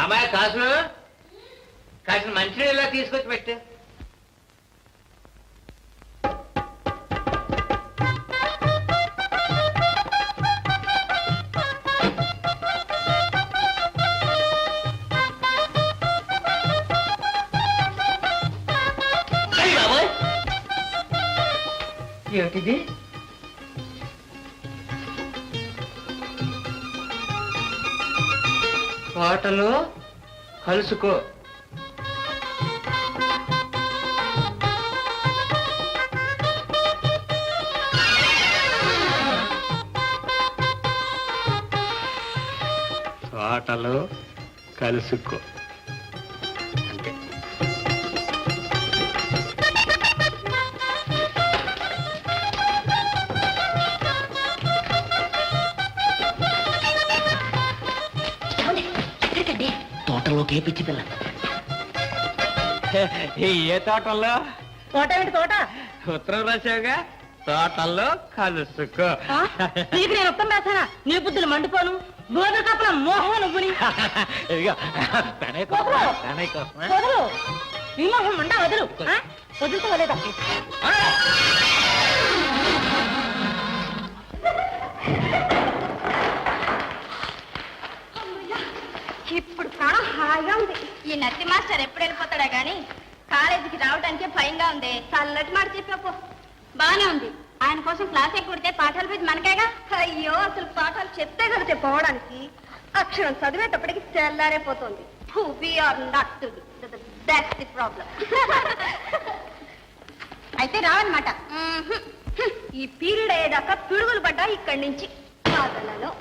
బాబాయ్ కాసులు కాసిన మంచినీళ్ళ తీసుకొచ్చి పెట్టు. బాబాయ్ ఏమిటిది? వాటలో కలుసుకో. వాటలో కలుసుకో అంతే. తోటలోకి పిచ్చి పిల్ల. ఏ తోటల్లో? తోట ఏంటి తోట? ఉత్తరం రాసావుగా, తోటల్లో కలుసుకో. నీకు నేను ఉత్తరం రాసానా? నీ బుద్ధులు మండిపోను. బోధ కప్పల మోహం నువ్వుని. వదులు నీ మోహం మండ. వదులు వదులుతూ వదిలేదా? ఇప్పుడు ప్రాణం హాయిగా ఉంది. ఈ నత్తి మాస్టర్ ఎప్పుడు వెళ్ళిపోతాడా గాని కాలేజీకి రావడానికే భయంగా ఉంది. చల్లటి మాట చెప్పాపో. బానే ఉంది. ఆయన కోసం క్లాస్ ఎక్కడితే పాఠాలు పోయి మనకేగా. అయ్యో అసలు పాఠాలు చెప్తే కలితే పోవడానికి అక్షరం చదివేటప్పటికి తెల్లారైపోతుంది. అయితే రావన్నమాట. ఈ పీరియడ్ అయ్యేదాకా పిడుగులు పడ్డా ఇక్కడి నుంచి పాటలలో.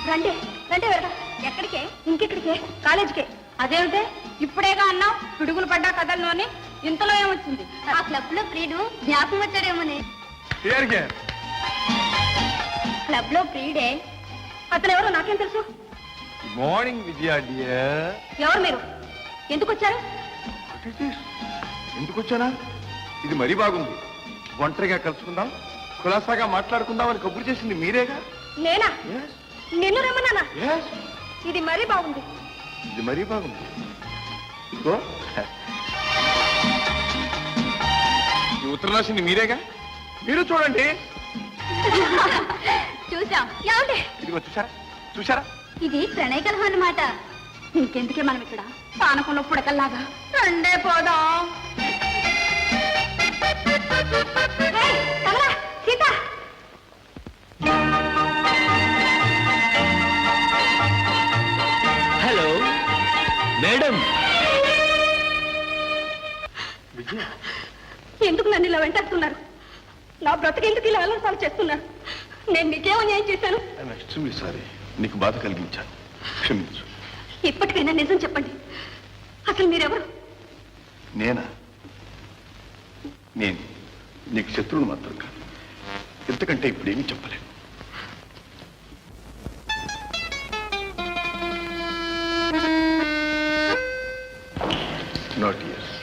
రండి రండి వెళ్దాం. ఎక్కడికే? ఇంకెక్కడికే? కాలేజీకే. అదేమిటే ఇప్పుడేగా అన్నావు పిడుగులు పడ్డా కథల్లోని, ఇంతలో ఏమొచ్చింది? ఆ క్లబ్ లో ప్రియుడు జ్ఞాపకం వచ్చాడేమోని. క్లబ్ లో ప్రియుడే. అతను ఎవరో నాకేం తెలుసు. మార్నింగ్ విజయ డియర్. ఎవరు మీరు? ఎందుకు వచ్చారు? ఎందుకు వచ్చానా? ఇది మరీ బాగుంది. ఒంటరిగా కలుసుకుందాం, కులాసాగా మాట్లాడుకుందాం అని కబురు చేసింది మీరేగా. నేనా? నిన్ను రమ్మన్నానా? ఇది మరీ బాగుంది. ఇది మరీ బాగుంది. ఈ ఉత్తరం రాసింది మీరేగా. మీరు చూడండి. చూసాం. ఏమండి ఇదిగో చూసారా చూసారా? ఇది ప్రణయ కలహం అన్నమాట. ఇంకెందుకే మనం ఇక్కడ పానకంలో పుడకల్లాగా. రండే పోదాం. Sita hello madam. విజయ ఎందుకు నన్ను ఇలా వెంటాడుతున్నారు? నా బ్రతకెందుకు ఇలా అలసాలు చేస్తున్నారు? నేను మీకేమని ఏం చేశాను? Extremely sorry. నీకు బాధ కలిగించాను, క్షమించు. ఇప్పటికైనా నిజం చెప్పండి. అసలు మీరెవరు? నేనా? నేను నీకు శత్రువును మాత్రం కాదు. ఎంతకంటే ఇప్పుడేమీ చెప్పలేను. Not years.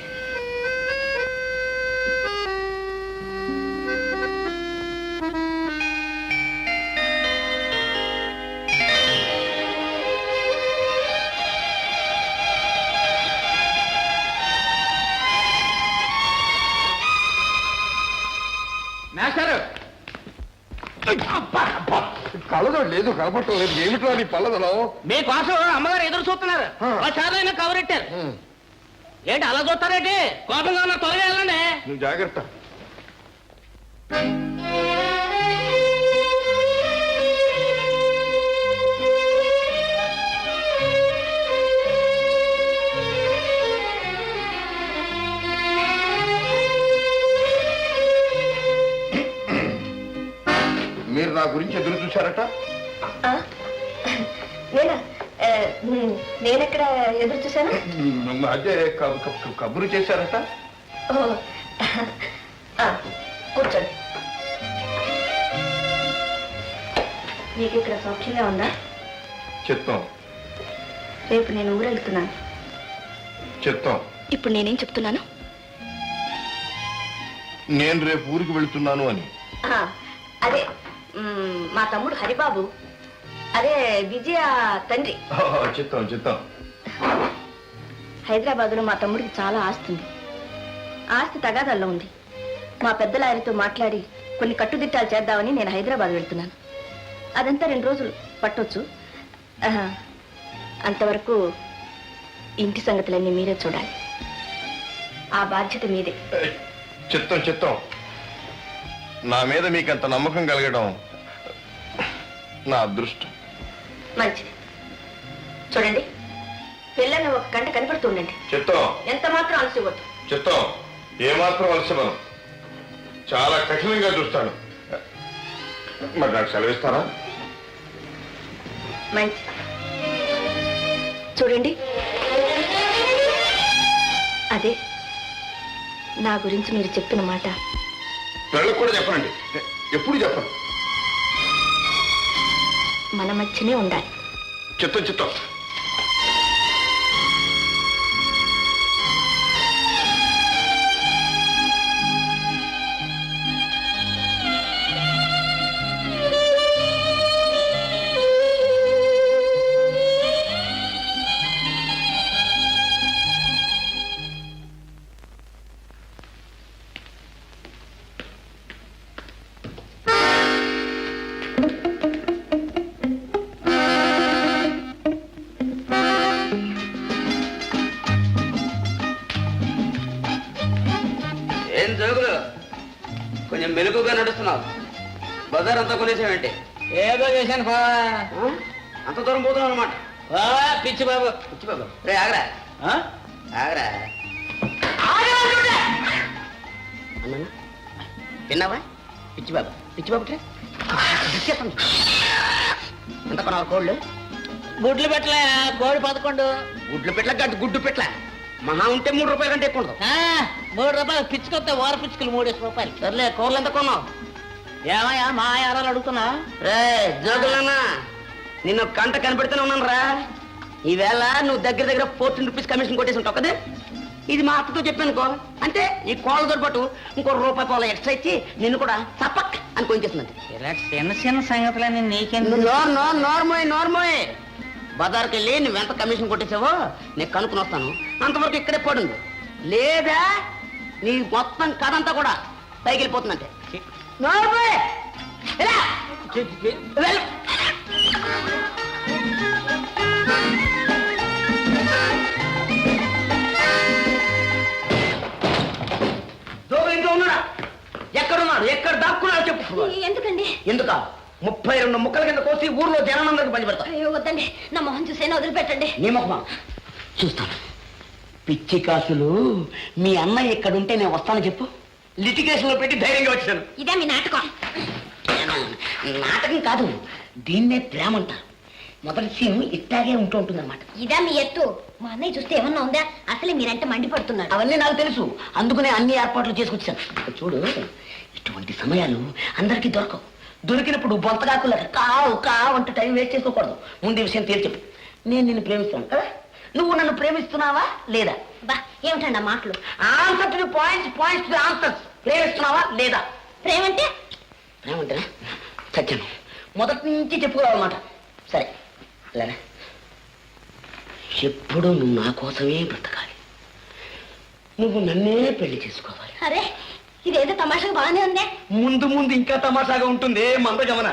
కళ్ళదో లేదు, కనపడటం లేదు. ఏమిట్రా నీ పల్లదలో? మీకోసం అమ్మగారు ఎదురు చూస్తున్నారు. చాలైనా కవరెట్టారు. ఏంటి అలా చూస్తారేంటి? కోపంగా ఉన్న త్వరగా వెళ్ళండి. నువ్వు జాగ్రత్త. మీరు నా గురించి ఎదురు చూశారట. నేనెక్కడ ఎదురు చూశాను? అదే కబురు చేశారట. కూర్చోండి. మీకు ఇక్కడ సౌఖ్యంగా ఉందా? చెప్తాం. రేపు నేను ఊరెళ్తున్నాను. చెప్తాం. ఇప్పుడు నేనేం చెప్తున్నాను? నేను రేపు ఊరికి వెళ్తున్నాను అని. అదే మా తమ్ముడు హరిబాబు, అదే విజయ తండ్రి. చిత్తం చిత్తం. హైదరాబాద్లో మా తమ్ముడికి చాలా ఆస్తి ఉంది. ఆస్తి తగాదాల్లో ఉంది. మా పెద్దల ఆయనతో మాట్లాడి కొన్ని కట్టుదిట్టాలు చేద్దామని నేను హైదరాబాద్ వెళ్తున్నాను. అదంతా 2 రోజులు పట్టొచ్చు. అంతవరకు ఇంటి సంగతులన్నీ మీరే చూడాలి. ఆ బాధ్యత మీదే. చిత్తం చిత్తం. నా మీద మీకంత నమ్మకం కలగడం నా అదృష్టం. మంచిది. చూడండి, పిల్లల్ని 1 గంట కనపడుతూ ఉండండి. చిత్తం. ఎంత మాత్రం అలసిపోద్దు. చిత్తం. ఏమాత్రం అలసిపోను. చాలా కఠినంగా చూస్తాడు. మరి నాకు సెలవిస్తారా? మంచి. చూడండి, అదే నా గురించి మీరు చెప్పిన మాట పిల్లలకు కూడా చెప్పనండి. ఎప్పుడు చెప్పను. మన మధ్యనే ఉండాలి. చిత్తం చిత్తం. ఏం జోగులు, కొంచెం మెలుగుగా నడుస్తున్నావు. బజార్ అంతా కొనేసావంటే? ఏదో చేశాను బావా. అంత దూరం పోతున్నావు అనమాట. పిచ్చి బాబు, పిచ్చి బాబు. రే ఆగరా, ఆగరా. అన్నా విన్నావా? పిచ్చి బాబు, పిచ్చి బాబు. ఎంత కొన్నావు కోళ్ళు? గుడ్లు పెట్టలే, కోడి 11. గుడ్లు పెట్టలే గడ్డి గుడ్డు పెట్టలే. మహా ఉంటే 3 రూపాయల కంటే ఎక్కువ ఉండదు. 3 రూపాయలు పిచ్చుకొస్తే వార పిచ్చుకలు 3 రూపాయలు. సర్లే, కూరలు ఎంత కొన్నావు? ఏమయ్యా మా యారాలు అడుగుతున్నా? రే జోగులన్నా, నిన్ను కంట కనిపెడుతూనే ఉన్నాను రా. ఈవేళ నువ్వు దగ్గర 14 రూపీస్ కమిషన్ కొట్టేసి ఉంటావు కదా. ఇది మా అత్తతో చెప్పానుకో, అంటే ఈ కోళ్ళతో పాటు ఇంకో ₹1 ఎక్స్ట్రా ఇచ్చి నిన్ను కూడా చప్పక్ అని కొంచేస్తుందండి. ఇలా చిన్న చిన్న సంగతులని నీకెందుకు? నోర్మోయ్. బజార్కి వెళ్ళి నువ్వెంత కమిషన్ కొట్టేసావో నేను కనుక్కుని వస్తాను. అంతవరకు ఇక్కడే పడుంది. లేదా నీ మొత్తం కథ అంతా కూడా పైకి వెళ్ళిపోతుందంటే. ఇంట్లో ఉన్నాడా? ఎక్కడున్నాడు? ఎక్కడ దాక్కున్నాడు చెప్పు. ఎందుకండి? ఎందుకా? 32 ముక్కల కింద కోసి ఊర్లో జనాలందరికి పంచిపెడతా. అయ్యో వద్దండి, నా మొహం చూసైనా వదిలిపెట్టండి. నీ మొహమా? చూస్తాను. పిచ్చి కాసులు, మీ అన్నయ్య ఎక్కడుంటే నేను వస్తాను చెప్పు. లిటిగేషన్ లో పెట్టి ధైర్యంగా వచ్చాను. ఇదే మీ నాటకం? నాటకం కాదు, దీన్నే ప్రేమ అంటారు. మొదటి సీన్ ఇట్టాగే ఉంటుంది అన్నమాట. ఇదా మీ ఎత్తు? మా అన్నయ్య చూస్తే ఏమన్నా ఉందా? అసలే మీరంటే మండిపడుతున్నాడు. అవన్నీ నాకు తెలుసు, అందుకనే అన్ని ఏర్పాట్లు చేసుకొచ్చాను. చూడు, ఇటువంటి సమయాలు అందరికీ దొరకవు. దొరికినప్పుడు బొంతగాకుల కావు అంటూ టైం వేస్ట్ చేసుకోకూడదు. ముందు విషయం తేల్చెప్పు. నేను నిన్ను ప్రేమిస్తాను కదా, నువ్వు నన్ను ప్రేమిస్తున్నావా లేదా? బా ఏమిటండి ఆ మాటలు? Answer to the points to answers. ప్రేమిస్తున్నావా లేదా? ప్రేమంటే సత్యం మొదటి నుంచి చెప్పుకోవాలన్నమాట. సరే లేదా, ఎప్పుడు నువ్వు నా కోసమే బ్రతకాలి. నువ్వు నన్నే పెళ్లి చేసుకోవాలి. అరే ఇదేదో తమాషాగా బాగానే ఉందే. ముందు ఇంకా తమాషాగా ఉంటుంది. మందగమన.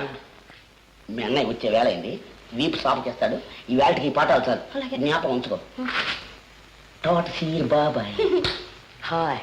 మీ అన్నయ్య వచ్చే వేళ అయింది. వీపు సాపు చేస్తాడు. ఈ వేళకి ఈ పాఠాలు చాలు, జ్ఞాపకం ఉంచుకో. టాట్ సీర్ బాబాయ్. హాయ్.